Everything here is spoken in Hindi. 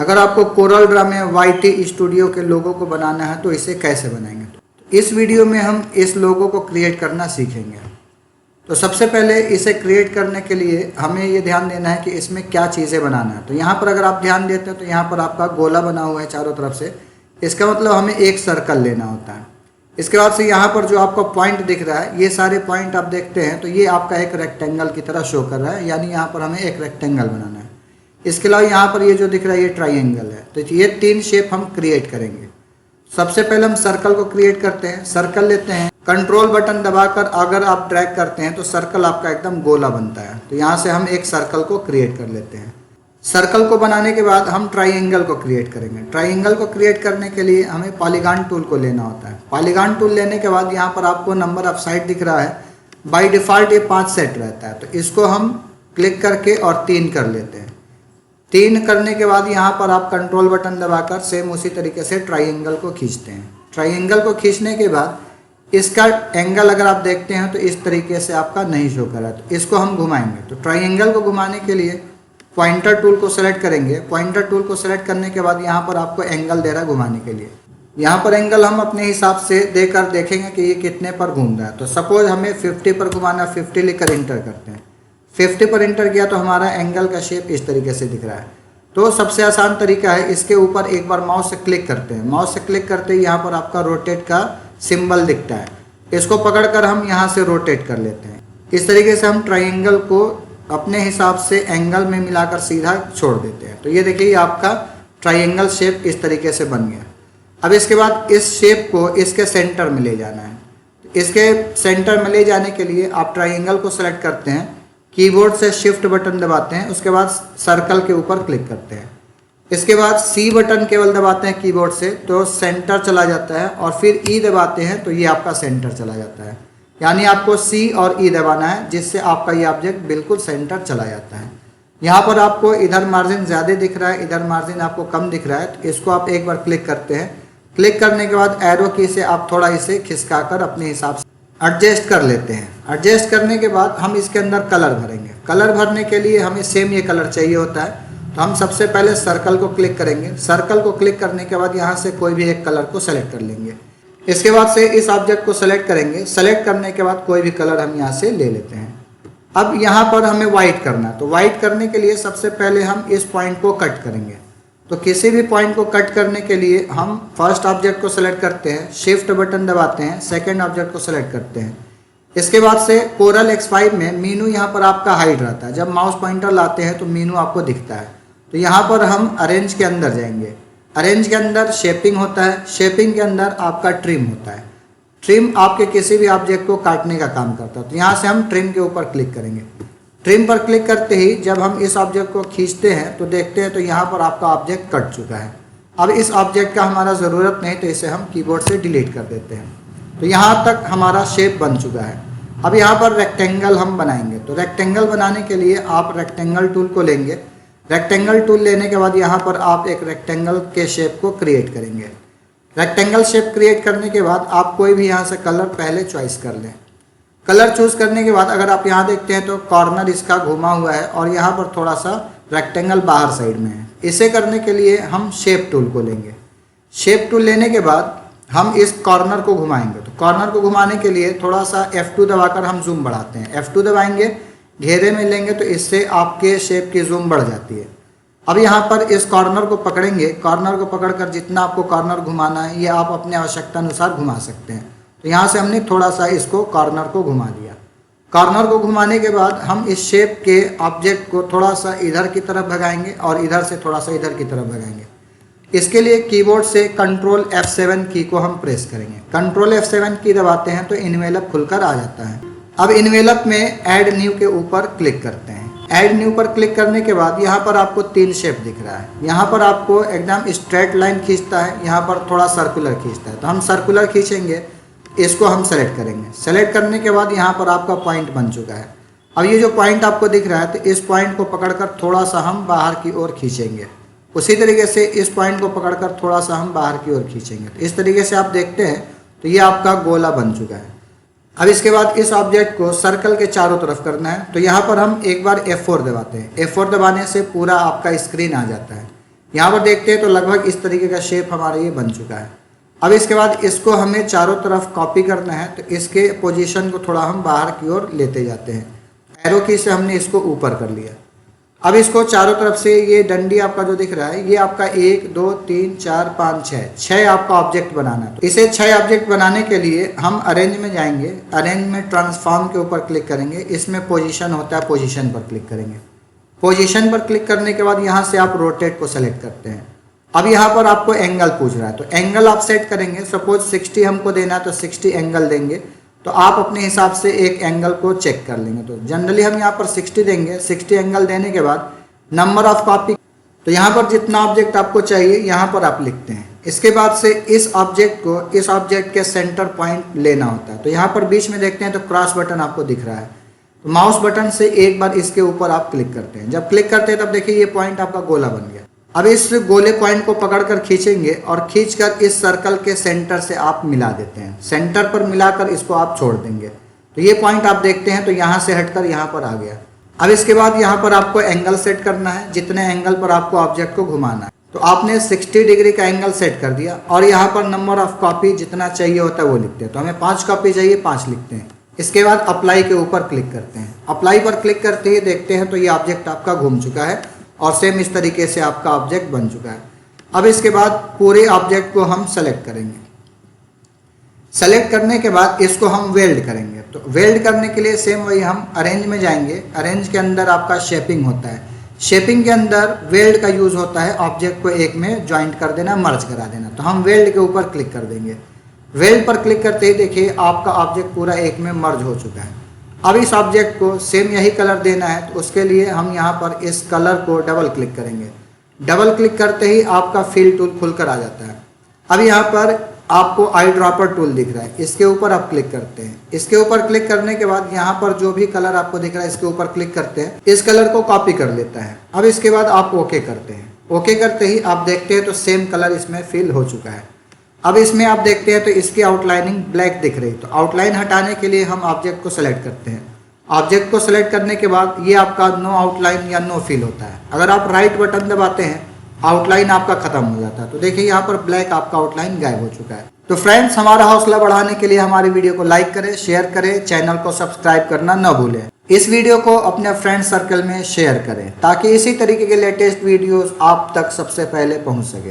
अगर आपको कोरल ड्रा में YT स्टूडियो के लोगो को बनाना है तो इसे कैसे बनाएंगे। तो इस वीडियो में हम इस लोगो को क्रिएट करना सीखेंगे। तो सबसे पहले इसे क्रिएट करने के लिए हमें ये ध्यान देना है कि इसमें क्या चीज़ें बनाना है। तो यहाँ पर अगर आप ध्यान देते हैं तो यहाँ पर आपका गोला बना हुआ है चारों तरफ से। इसका मतलब हमें एक सर्कल लेना होता है। इसके बाद से यहाँ पर जो आपको पॉइंट दिख रहा है, ये सारे पॉइंट आप देखते हैं तो ये आपका एक रेक्टेंगल की तरह शो कर रहा है, यानी यहाँ पर हमें एक रेक्टेंगल बनाना है। इसके अलावा यहाँ पर ये जो दिख रहा है ये ट्राइंगल है। तो ये 3 शेप हम क्रिएट करेंगे। सबसे पहले हम सर्कल को क्रिएट करते हैं। सर्कल लेते हैं, कंट्रोल बटन दबाकर अगर आप ड्रैग करते हैं तो सर्कल आपका एकदम गोला बनता है। तो यहाँ से हम एक सर्कल को क्रिएट कर लेते हैं। सर्कल को बनाने के बाद हम ट्राइंगल को क्रिएट करेंगे। ट्राइंगल को क्रिएट करने के लिए हमें पॉलीगॉन टूल को लेना होता है। पॉलीगॉन टूल लेने के बाद यहाँ पर आपको नंबर ऑफ साइड दिख रहा है। बाय डिफ़ॉल्ट ये 5 सेट रहता है, तो इसको हम क्लिक करके और 3 कर लेते हैं। 3 करने के बाद यहाँ पर आप कंट्रोल बटन दबाकर सेम उसी तरीके से ट्राइंगल को खींचते हैं। ट्राइंगल को खींचने के बाद इसका एंगल अगर आप देखते हैं तो इस तरीके से आपका नहीं शो कर रहा है, तो इसको हम घुमाएंगे। तो ट्राइंगल को घुमाने के लिए पॉइंटर टूल को सेलेक्ट करेंगे। पॉइंटर टूल को सेलेक्ट करने के बाद यहाँ पर आपको एंगल दे रहा है घुमाने के लिए। यहाँ पर एंगल हम अपने हिसाब से देकर देखेंगे कि ये कितने पर घूम रहा है। तो सपोज हमें 50 पर घुमाना, 50 लिखकर इंटर करते हैं। 50 पर इंटर किया तो हमारा एंगल का शेप इस तरीके से दिख रहा है। तो सबसे आसान तरीका है, इसके ऊपर एक बार माउस से क्लिक करते हैं। माउस से क्लिक करते ही यहाँ पर आपका रोटेट का सिंबल दिखता है। इसको पकड़कर हम यहाँ से रोटेट कर लेते हैं। इस तरीके से हम ट्राइंगल को अपने हिसाब से एंगल में मिलाकर सीधा छोड़ देते हैं। तो ये देखिए आपका ट्राइंगल शेप इस तरीके से बन गया। अब इसके बाद इस शेप को इसके सेंटर में ले जाना है। इसके सेंटर में ले जाने के लिए आप ट्राइंगल को सेलेक्ट करते हैं, कीबोर्ड से शिफ्ट बटन दबाते हैं, उसके बाद सर्कल के ऊपर क्लिक करते हैं। इसके बाद C बटन केवल दबाते हैं कीबोर्ड से तो सेंटर चला जाता है, और फिर E दबाते हैं तो ये आपका सेंटर चला जाता है। यानी आपको C और E दबाना है, जिससे आपका ये ऑब्जेक्ट बिल्कुल सेंटर चला जाता है। यहाँ पर आपको इधर मार्जिन ज़्यादा दिख रहा है, इधर मार्जिन आपको कम दिख रहा है, तो इसको आप एक बार क्लिक करते हैं। क्लिक करने के बाद एरो की से आप थोड़ा इसे खिसकाकर अपने हिसाब से एडजस्ट कर लेते हैं। एडजस्ट करने के बाद हम इसके अंदर कलर भरेंगे। कलर भरने के लिए हमें सेम ये कलर चाहिए होता है। तो हम सबसे पहले सर्कल को क्लिक करेंगे। सर्कल को क्लिक करने के बाद यहाँ से कोई भी एक कलर को सेलेक्ट कर लेंगे। इसके बाद से इस ऑब्जेक्ट को सेलेक्ट करेंगे। सेलेक्ट करने के बाद कोई भी कलर हम यहाँ से ले लेते हैं। अब यहाँ पर हमें वाइट करना है। तो वाइट करने के लिए सबसे पहले हम इस पॉइंट को कट करेंगे। तो किसी भी पॉइंट को कट करने के लिए हम फर्स्ट ऑब्जेक्ट को सेलेक्ट करते हैं, शिफ्ट बटन दबाते हैं, सेकेंड ऑब्जेक्ट को सेलेक्ट करते हैं। इसके बाद से कोरल X5 में मीनू यहाँ पर आपका हाइड रहता है। जब माउस पॉइंटर लाते हैं तो मीनू आपको दिखता है। तो यहाँ पर हम अरेंज के अंदर जाएंगे। अरेंज के अंदर शेपिंग होता है। शेपिंग के अंदर आपका ट्रिम होता है। ट्रिम आपके किसी भी ऑब्जेक्ट को काटने का काम करता है। तो यहाँ से हम ट्रिम के ऊपर क्लिक करेंगे। ट्रिम पर क्लिक करते ही जब हम इस ऑब्जेक्ट को खींचते हैं तो देखते हैं तो यहाँ पर आपका ऑब्जेक्ट कट चुका है। अब इस ऑब्जेक्ट का हमारा ज़रूरत नहीं, तो इसे हम कीबोर्ड से डिलीट कर देते हैं। तो यहाँ तक हमारा शेप बन चुका है। अब यहाँ पर रेक्टेंगल हम बनाएंगे। तो रेक्टेंगल बनाने के लिए आप रेक्टेंगल टूल को लेंगे। रेक्टेंगल टूल लेने के बाद यहाँ पर आप एक रेक्टेंगल के शेप को क्रिएट करेंगे। रेक्टेंगल शेप क्रिएट करने के बाद आप कोई भी यहाँ से कलर पहले चॉइस कर लें। कलर चूज़ करने के बाद अगर आप यहाँ देखते हैं तो कॉर्नर इसका घुमा हुआ है और यहाँ पर थोड़ा सा रेक्टेंगल बाहर साइड में है। इसे करने के लिए हम शेप टूल को लेंगे। शेप टूल लेने के बाद हम इस कॉर्नर को घुमाएंगे। तो कॉर्नर को घुमाने के लिए थोड़ा सा F2 दबाकर हम जूम बढ़ाते हैं। F2 दबाएंगे, घेरे में लेंगे तो इससे आपके शेप की जूम बढ़ जाती है। अब यहाँ पर इस कॉर्नर को पकड़ेंगे। कॉर्नर को पकड़कर जितना आपको कॉर्नर घुमाना है ये आप अपने आवश्यकता अनुसार घुमा सकते हैं। तो यहाँ से हमने थोड़ा सा इसको कॉर्नर को घुमा दिया। कॉर्नर को घुमाने के बाद हम इस शेप के ऑब्जेक्ट को थोड़ा सा इधर की तरफ भगाएंगे और इधर से थोड़ा सा इधर की तरफ भगाएंगे। इसके लिए कीबोर्ड से कंट्रोल F7 की को हम प्रेस करेंगे। कंट्रोल F7 की दबाते हैं तो इन्वेलप खुलकर आ जाता है। अब इन्वेलप में ऐड न्यू के ऊपर क्लिक करते हैं। ऐड न्यू पर क्लिक करने के बाद यहाँ पर आपको 3 शेप दिख रहा है। यहाँ पर आपको एकदम स्ट्रेट लाइन खींचता है, यहाँ पर थोड़ा सर्कुलर खींचता है। तो हम सर्कुलर खींचेंगे, इसको हम सेलेक्ट करेंगे। सेलेक्ट करने के बाद यहाँ पर आपका पॉइंट बन चुका है। अब ये जो पॉइंट आपको दिख रहा है तो इस पॉइंट को पकड़कर थोड़ा सा हम बाहर की ओर खींचेंगे। उसी तरीके से इस पॉइंट को पकड़कर थोड़ा सा हम बाहर की ओर खींचेंगे। तो इस तरीके से आप देखते हैं तो ये आपका गोला बन चुका है। अब इसके बाद इस ऑब्जेक्ट को सर्कल के चारों तरफ करना है। तो यहाँ पर हम एक बार F4 दबाते हैं। F4 दबाने से पूरा आपका स्क्रीन आ जाता है। यहाँ पर देखते हैं तो लगभग इस तरीके का शेप हमारा ये बन चुका है। अब इसके बाद इसको हमें चारों तरफ कॉपी करना है, तो इसके पोजीशन को थोड़ा हम बाहर की ओर लेते जाते हैं। एरो की से हमने इसको ऊपर कर लिया। अब इसको चारों तरफ से ये डंडी आपका जो दिख रहा है ये आपका 1 2 3 4 5 6 आपका ऑब्जेक्ट बनाना है। तो इसे 6 ऑब्जेक्ट बनाने के लिए हम अरेंज में जाएंगे, अरेंज में ट्रांसफॉर्म के ऊपर क्लिक करेंगे, इसमें पोजीशन होता है, पोजीशन पर क्लिक करेंगे। पोजीशन पर क्लिक करने के बाद यहाँ से आप रोटेट को सेलेक्ट करते हैं। अब यहाँ पर आपको एंगल पूछ रहा है, तो एंगल आप सेट करेंगे। सपोज 60 हमको देना है तो 60 एंगल देंगे। तो आप अपने हिसाब से एक एंगल को चेक कर लेंगे। तो जनरली हम यहाँ पर 60 देंगे। 60 एंगल देने के बाद नंबर ऑफ कॉपी, तो यहाँ पर जितना ऑब्जेक्ट आपको चाहिए यहाँ पर आप लिखते हैं। इसके बाद से इस ऑब्जेक्ट को इस ऑब्जेक्ट के सेंटर पॉइंट लेना होता है। तो यहाँ पर बीच में देखते हैं तो क्रॉस बटन आपको दिख रहा है, तो माउस बटन से एक बार इसके ऊपर आप क्लिक करते हैं। जब क्लिक करते हैं तब देखिए ये पॉइंट आपका गोला बन गया। अब इस गोले पॉइंट को पकड़कर खींचेंगे और खींचकर इस सर्कल के सेंटर से आप मिला देते हैं। सेंटर पर मिलाकर इसको आप छोड़ देंगे, तो ये पॉइंट आप देखते हैं तो यहाँ से हटकर यहाँ पर आ गया। अब इसके बाद यहाँ पर आपको एंगल सेट करना है, जितने एंगल पर आपको ऑब्जेक्ट को घुमाना है। तो आपने 60 डिग्री का एंगल सेट कर दिया और यहाँ पर नंबर ऑफ कॉपी जितना चाहिए होता है वो लिखते हैं। तो हमें 5 कॉपी चाहिए, 5 लिखते हैं। इसके बाद अप्लाई के ऊपर क्लिक करते हैं। अप्लाई पर क्लिक करते ही देखते हैं तो ये ऑब्जेक्ट आपका घूम चुका है और सेम इस तरीके से आपका ऑब्जेक्ट बन चुका है। अब इसके बाद पूरे ऑब्जेक्ट को हम सेलेक्ट करेंगे। सेलेक्ट करने के बाद इसको हम वेल्ड करेंगे। तो वेल्ड करने के लिए सेम वही हम अरेंज में जाएंगे। अरेंज के अंदर आपका शेपिंग होता है। शेपिंग के अंदर वेल्ड का यूज़ होता है, ऑब्जेक्ट को एक में ज्वाइंट कर देना, मर्ज करा देना। तो हम वेल्ड के ऊपर क्लिक कर देंगे। वेल्ड पर क्लिक करते ही देखिए आपका ऑब्जेक्ट पूरा एक में मर्ज हो चुका है। अब इस ऑब्जेक्ट को सेम यही कलर देना है, तो उसके लिए हम यहाँ पर इस कलर को डबल क्लिक करेंगे। डबल क्लिक करते ही आपका फिल टूल खुलकर आ जाता है। अब यहाँ पर आपको आई ड्रॉपर टूल दिख रहा है, इसके ऊपर आप क्लिक करते हैं। इसके ऊपर क्लिक करने के बाद यहाँ पर जो भी कलर आपको दिख रहा है इसके ऊपर क्लिक करते हैं, इस कलर को कॉपी कर लेता है। अब इसके बाद आप ओके करते हैं। ओके करते ही आप देखते हैं तो सेम कलर इसमें फिल हो चुका है। अब इसमें आप देखते हैं तो इसकी आउटलाइनिंग ब्लैक दिख रही है। तो आउटलाइन हटाने के लिए हम ऑब्जेक्ट को सेलेक्ट करते हैं। ऑब्जेक्ट को सेलेक्ट करने के बाद ये आपका नो आउटलाइन या नो फिल होता है। अगर आप राइट बटन दबाते हैं आउटलाइन आपका खत्म हो जाता है। तो देखिए यहाँ पर ब्लैक आपका आउटलाइन गायब हो चुका है। तो फ्रेंड्स, हमारा हौसला बढ़ाने के लिए हमारी वीडियो को लाइक करें, शेयर करें, चैनल को सब्सक्राइब करना न भूलें। इस वीडियो को अपने फ्रेंड सर्कल में शेयर करें ताकि इसी तरीके के लेटेस्ट वीडियोस आप तक सबसे पहले पहुंच सके।